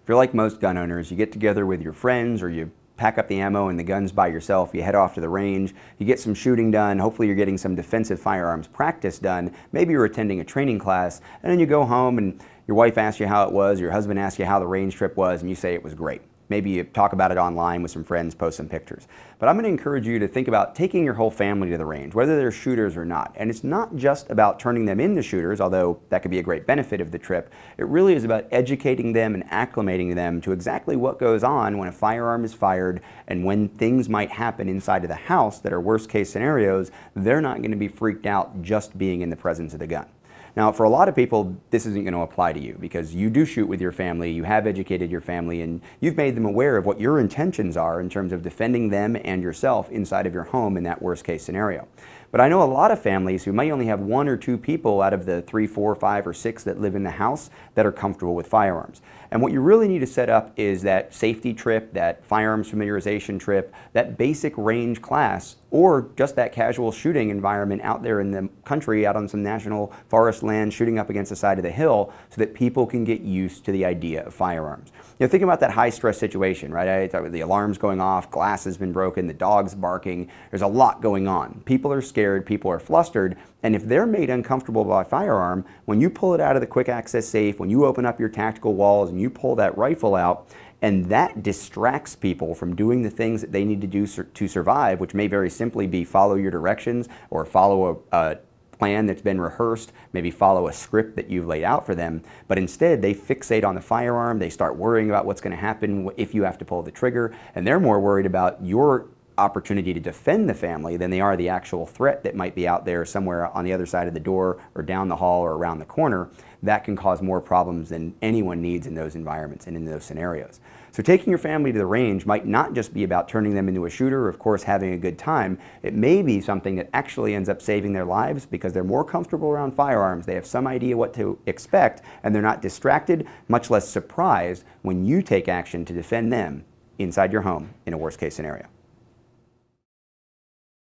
If you're like most gun owners, you get together with your friends or you pack up the ammo and the guns by yourself, you head off to the range, you get some shooting done, hopefully you're getting some defensive firearms practice done, maybe you're attending a training class, and then you go home and your wife asks you how it was, your husband asks you how the range trip was, and you say it was great. Maybe you talk about it online with some friends, post some pictures. But I'm going to encourage you to think about taking your whole family to the range, whether they're shooters or not. And it's not just about turning them into shooters, although that could be a great benefit of the trip. It really is about educating them and acclimating them to exactly what goes on when a firearm is fired and when things might happen inside of the house that are worst case scenarios. They're not going to be freaked out just being in the presence of the gun. Now, for a lot of people, this isn't going to apply to you because you do shoot with your family, you have educated your family, and you've made them aware of what your intentions are in terms of defending them and yourself inside of your home in that worst case scenario. But I know a lot of families who may only have 1 or 2 people out of the 3, 4, 5, or 6 that live in the house that are comfortable with firearms. And what you really need to set up is that safety trip, that firearms familiarization trip, that basic range class, or just that casual shooting environment out there in the country, out on some national forest land, shooting up against the side of the hill, so that people can get used to the idea of firearms. You know, think about that high-stress situation, right? The alarm's going off, glass has been broken, the dog's barking, there's a lot going on. People are scared, people are flustered, and if they're made uncomfortable by a firearm, when you pull it out of the quick access safe, when you open up your tactical walls and you pull that rifle out, and that distracts people from doing the things that they need to do to survive, which may very simply be follow your directions or follow a plan that's been rehearsed, maybe follow a script that you've laid out for them, but instead they fixate on the firearm, they start worrying about what's going to happen if you have to pull the trigger, and they're more worried about your opportunity to defend the family than they are the actual threat that might be out there somewhere on the other side of the door or down the hall or around the corner. That can cause more problems than anyone needs in those environments and in those scenarios. So taking your family to the range might not just be about turning them into a shooter or, of course, having a good time. It may be something that actually ends up saving their lives because they're more comfortable around firearms, they have some idea what to expect, and they're not distracted, much less surprised when you take action to defend them inside your home in a worst-case scenario.